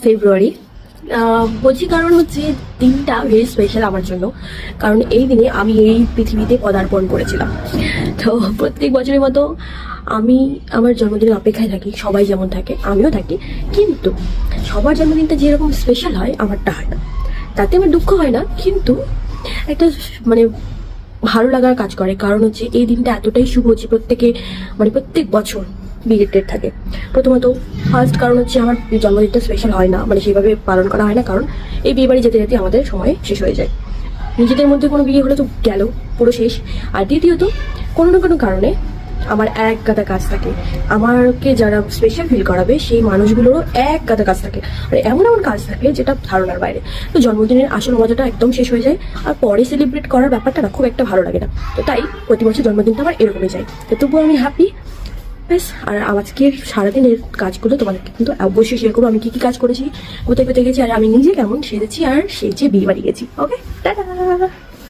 February বলছি কারণ হচ্ছে দিনটা ভেরি স্পেশাল আমার জন্য। কারণ এই দিনে আমি এই পৃথিবীতে পদার্পণ করেছিলাম। তো প্রত্যেক বছরের মতো আমি আমার জন্মদিনের অপেক্ষায় থাকি, সবাই যেমন থাকে আমিও থাকি। কিন্তু সবার জন্মদিনটা যেরকম স্পেশাল হয় আমারটা হয় না। তাতে আমার দুঃখ হয় না, কিন্তু একটা মানে ভালো লাগার কাজ করে। কারণ হচ্ছে এই দিনটা এতটাই শুভ যে প্রত্যেক বছর রিলেটেড থাকে। প্রথমত ফার্স্ট কারণ হচ্ছে আমার জন্মদিনটা স্পেশাল হয় না, সেইভাবে পালন করা হয় না, কারণ এই বিয়ে বাড়ি যেতে যেতে আমাদের সময় শেষ হয়ে যায়। নিজেদের মধ্যে কোনো বিয়ে হলে তো গেল, পুরো শেষ। আর দ্বিতীয়ত কোনো না কোনো কারণে আমার এক গাদা কাজ থাকে। আমাকে যারা স্পেশাল ফিল করাবে সেই মানুষগুলোরও এক গাদা কাজ থাকে। আর এমন এমন কাজ থাকে যেটা ধারণার বাইরে। তো জন্মদিনের আসল মজাটা একদম শেষ হয়ে যায়, আর পরে সেলিব্রেট করার ব্যাপারটা না খুব একটা ভালো লাগে না। তো তাই প্রতি বছর জন্মদিনটা আমার এরকমই যায়। তো তবুও আমি হ্যাপি ব্যাস। আর আজকের সারাদিনের কাজগুলো তোমাদেরকে কিন্তু অবশ্যই শেয়ার করবো, আমি কি কি কাজ করেছি, কোথায় কোথায় গেছি, আর আমি নিজে কেমন সেজেছি আর সেজে বিয়ে বাড়ি গেছি। ওকে, টাটা।